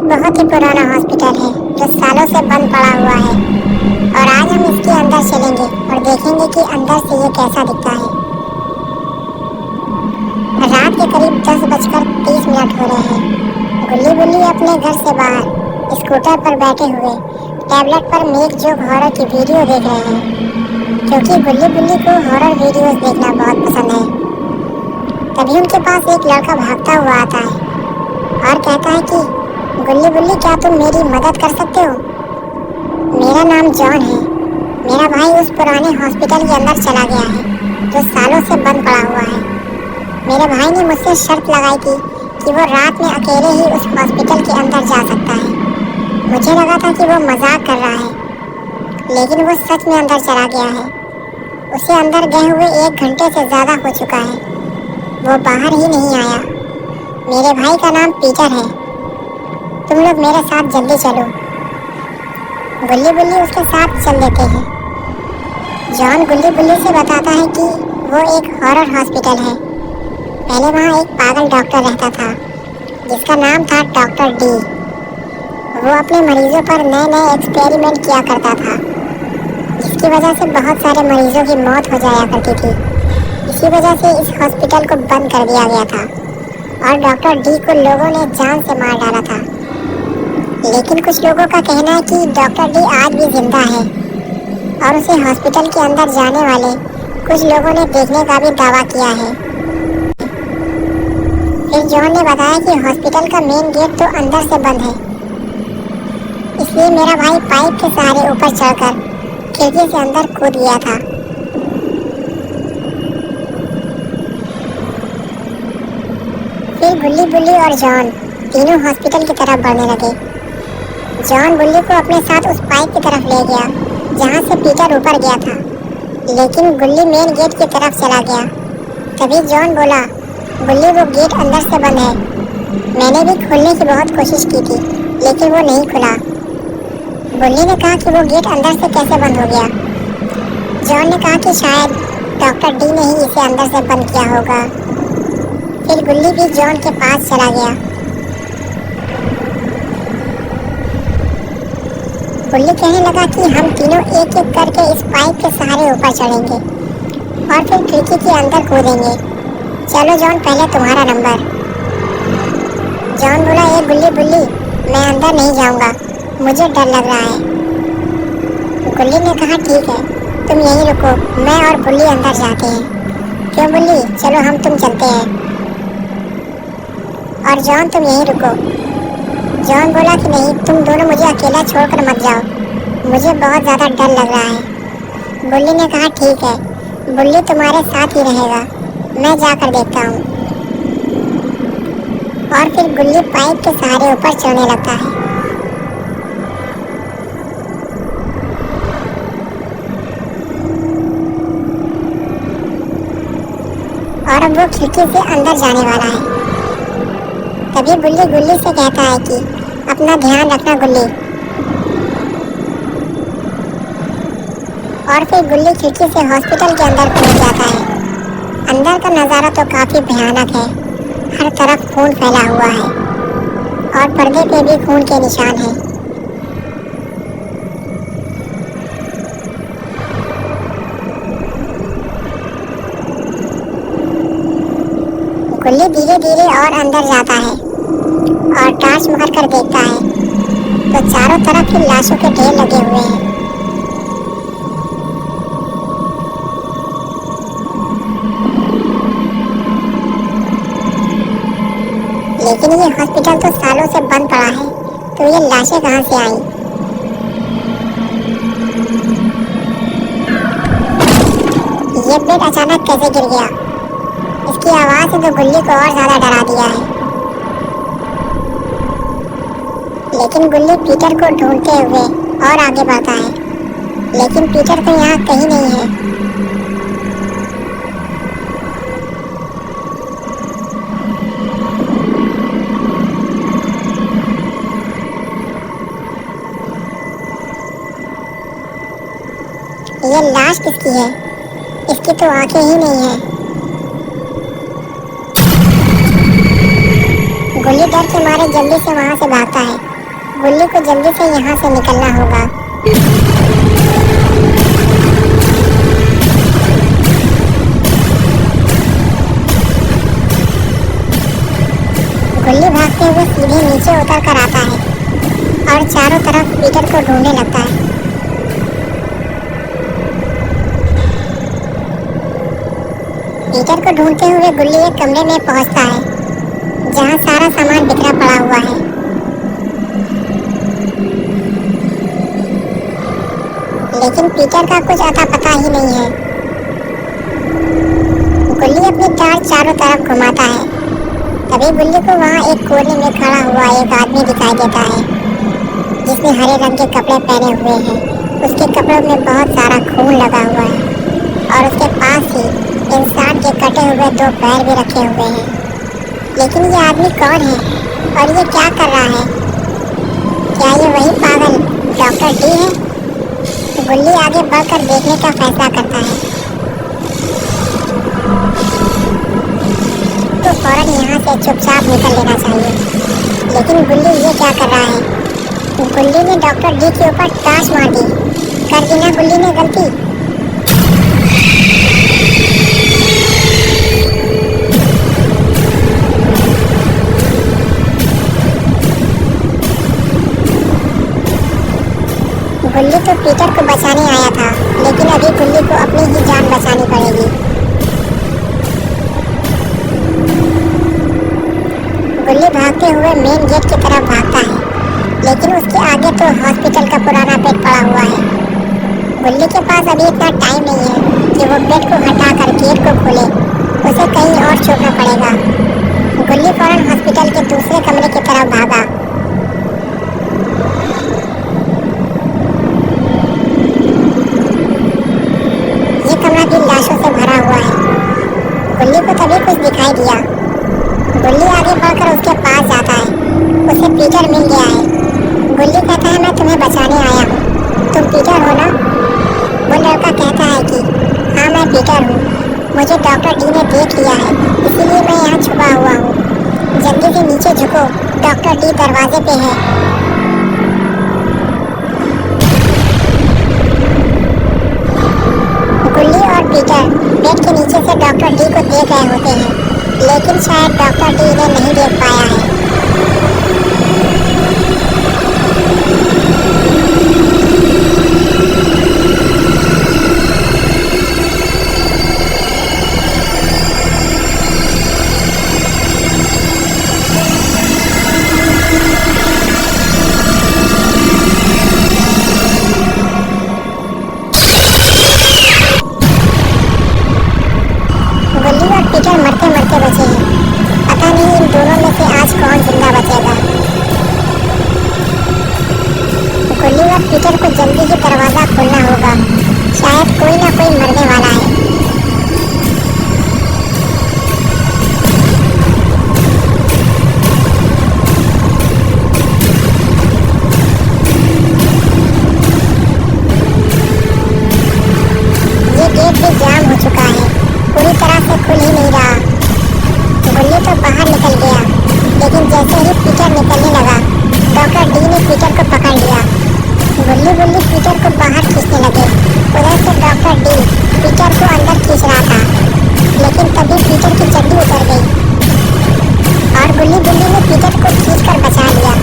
एक बहुत ही पुराना हॉस्पिटल है जो सालों से बंद पड़ा हुआ है। और आज हम इसके अंदर चलेंगे और देखेंगे कि अंदर से ये कैसा दिखता है। रात के करीब 10:30 हो रहे हैं। गुल्ली गुल्ली अपने घर से बाहर स्कूटर पर बैठे हुए टैबलेट पर मेक जोक हॉरर की वीडियो देख रहे हैं, क्योंकि गुल्ली गुल्ली को हॉरर वीडियोस देखना बहुत पसंद है। तभी उनके पास एक लड़का भागता हुआ आता है और कहता है कि गुल्ली गुल्ली, क्या तुम मेरी मदद कर सकते हो? मेरा नाम जॉन है। मेरा भाई उस पुराने हॉस्पिटल के अंदर चला गया है जो सालों से बंद पड़ा हुआ है। मेरे भाई ने मुझसे शर्त लगाई थी कि वो रात में अकेले ही उस हॉस्पिटल के अंदर जा सकता है। मुझे लगा था कि वो मजाक कर रहा है, लेकिन वो सच में अंदर चला गया है। उसे अंदर गए हुए 1 घंटे से ज़्यादा हो चुका है। वो बाहर ही नहीं आया। मेरे भाई का नाम पीटर है। तुम लोग मेरे साथ जल्दी चलो। गुल्ली गुल्ली उसके साथ चल देते हैं। जॉन गुल्ली गुल्ली से बताता है कि वो एक हॉरर हॉस्पिटल है। पहले वहाँ एक पागल डॉक्टर रहता था जिसका नाम था डॉक्टर डी। वो अपने मरीजों पर नए नए एक्सपेरिमेंट किया करता था, जिसकी वजह से बहुत सारे मरीजों की मौत हो जाया करती थी। इसी वजह से इस हॉस्पिटल को बंद कर दिया गया था और डॉक्टर डी को लोगों ने जान से मार डाला था। लेकिन कुछ लोगों का कहना है कि डॉक्टर डी आज भी जिंदा है और उसे हॉस्पिटल के अंदर जाने वाले कुछ लोगों ने देखने का भी दावा किया है। फिर जॉन ने बताया कि हॉस्पिटल का मेन गेट तो अंदर से बंद है, इसलिए मेरा भाई पाइप के सहारे ऊपर चढ़कर खिड़की से अंदर कूद गया था। फिर गुल्ली गुल्ली और जॉन तीनों हॉस्पिटल की तरफ बढ़ने लगे। जॉन गुल्ली को अपने साथ उस पाइप की तरफ ले गया जहाँ से पीटर ऊपर गया था, लेकिन गुल्ली मेन गेट की तरफ चला गया। तभी जॉन बोला, गुल्ली वो गेट अंदर से बंद है। मैंने भी खोलने की बहुत कोशिश की थी, लेकिन वो नहीं खुला। गुल्ली ने कहा कि वो गेट अंदर से कैसे बंद हो गया। जॉन ने कहा कि शायद डॉक्टर डी ने ही इसे अंदर से बंद किया होगा। फिर गुल्ली भी जॉन के पास चला गया। गुल्ली कहने लगा कि हम तीनों एक एक करके इस पाइप के सहारे ऊपर चढ़ेंगे और फिर खिड़की के अंदर कूदेंगे। चलो जॉन, पहले तुम्हारा नंबर। जॉन बोला, ए गुल्ली गुल्ली, मैं अंदर नहीं जाऊंगा, मुझे डर लग रहा है। गुल्ली ने कहा, ठीक है, तुम यहीं रुको, मैं और गुल्ली अंदर जाते हैं। क्यों गुल्ली, चलो तुम चलते हैं। और जॉन, तुम यहीं रुको। जॉन बोला कि नहीं, तुम दोनों मुझे अकेला छोड़कर मत जाओ, मुझे बहुत ज़्यादा डर लग रहा है। गुल्ली ने कहा, ठीक है, गुल्ली तुम्हारे साथ ही रहेगा, मैं जाकर देखता हूँ। और फिर गुल्ली पाइप के सहारे ऊपर चढ़ने लगता है। और अब वो खिड़की से अंदर जाने वाला है। तभी गुल्ली गुल्ली से कहता है कि अपना ध्यान रखना गुल्ली। और फिर गुल्ली खिड़की से हॉस्पिटल के अंदर कूद जाता है। अंदर का नज़ारा तो काफ़ी भयानक है। हर तरफ खून फैला हुआ है और पर्दे पे भी खून के निशान हैं। गुल्ली धीरे धीरे और अंदर जाता है और टॉर्च मारकर देखता है तो चारों तरफ ही लाशों के ढेर लगे हुए हैं। लेकिन ये हॉस्पिटल तो सालों से बंद पड़ा है, तो ये लाशें कहाँ से आईं? ये बेड अचानक कैसे गिर गया? इसकी आवाज़ ने तो गुल्ली को और ज़्यादा डरा दिया है। लेकिन गुल्ली पीटर को ढूंढते हुए और आगे बढ़ता है, लेकिन पीटर तो यहाँ कहीं नहीं है। ये लाश किसकी है? इसकी तो आंखें ही नहीं है। गुल्ली डर के मारे जल्दी से वहाँ से भागता है गुल्ली को जल्दी से यहाँ से निकलना होगा। गुल्ली भागते हुए सीधे नीचे उतर कर आता है और चारों तरफ पीटर को ढूंढने लगता है। पीटर को ढूंढते हुए गुल्ली एक कमरे में पहुंचता है जहां सारा सामान बिखरा पड़ा हुआ है। लेकिन पीटर का कुछ अता पता ही नहीं है। गुल्ली अपनी टार चारों तरफ घुमाता है। तभी गुल्ली को वहाँ एक कोने में खड़ा हुआ एक आदमी दिखाई देता है जिसने हरे रंग के कपड़े पहने हुए हैं। उसके कपड़ों में बहुत सारा खून लगा हुआ है और उसके पास ही इंसान के कटे हुए 2 पैर भी रखे हुए हैं। लेकिन ये आदमी कौन है और ये क्या कर रहा है? क्या ये वही पागल डॉक्टर डी है? गुल्ली आगे बढ़कर देखने का फैसला करता है तो फौरन यहाँ से चुपचाप निकल लेना चाहिए। लेकिन गुल्ली ये क्या कर रहा है? गुल्ली ने डॉक्टर डी के ऊपर टाँच मार दी। कर दी ना गुल्ली ने गलती। गुल्ली तो पीटर को बचाने आया था, लेकिन अभी गुल्ली को अपनी ही जान बचानी पड़ेगी। गुल्ली भागते हुए मेन गेट की तरफ भागता है, लेकिन उसके आगे तो हॉस्पिटल का पुराना बेड पड़ा हुआ है। गुल्ली के पास अभी इतना टाइम नहीं है कि वो बेड को हटाकर गेट को खोले। उसे कहीं और छुपना पड़ेगा। गुल्ली फौरन हॉस्पिटल के दूसरे कमरे की तरफ भागा। ये कमरा भी लाशों से भरा हुआ है। गुल्ली को तभी कुछ दिखाई दिया। गुल्ली आगे बढ़कर उसके पास जाता है। उसे पीटर मिल गया है। गुल्ली कहता है मैं तुम्हें बचाने आया हूँ। तुम पीटर हो ना? वो लड़का कहता है कि हाँ मैं पीटर हूँ। मुझे डॉक्टर डी ने देख लिया है, इसीलिए मैं यहाँ छुपा हुआ हूँ। जल्दी से नीचे झुको, डॉक्टर डी दरवाजे पे है। गुल्ली और पीटर बेड के नीचे से डॉक्टर डी को देख रहे होते हैं, लेकिन शायद डॉक्टर डी इन्हें नहीं देख पाया है। गुल्ली और पीटर मरते मरते बचे हैं। पता नहीं इन दोनों में से आज कौन जिंदा बचेगा। गुल्ली और पीटर को जल्दी ही दरवाजा खोलना होगा। शायद कोई ना कोई मरने वाला है। ये गेट भी जाम हो चुका है, पूरी तरह से खुल ही नहीं रहा। गुल्ली तो बाहर निकल गया, लेकिन जैसे ही पीटर निकलने लगा, डॉक्टर डी ने पीटर को पकड़ लिया। गुल्ली पीटर को बाहर खींचने लगे। उधर से डॉक्टर डी पीटर को अंदर खींच रहा था, लेकिन तभी पीटर की चड्डी उतर गई और गुल्ली ने पीटर को खींचकर बचा लिया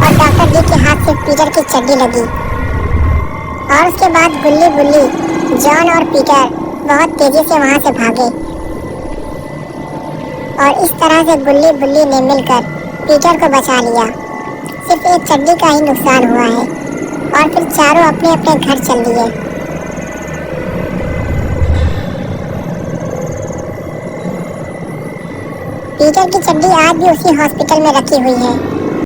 और डॉक्टर डी के हाथ से पीटर की चड्डी लगी। और उसके बाद गुल्ली, जॉन और पीटर बहुत तेजी से वहां से भागे और इस तरह से गुल्ली ने मिलकर पीटर को बचा लिया। सिर्फ एक चड्डी का ही नुकसान हुआ है और फिर चारों अपने अपने घर चल दिए। पीटर की चड्डी आज भी उसी हॉस्पिटल में रखी हुई है।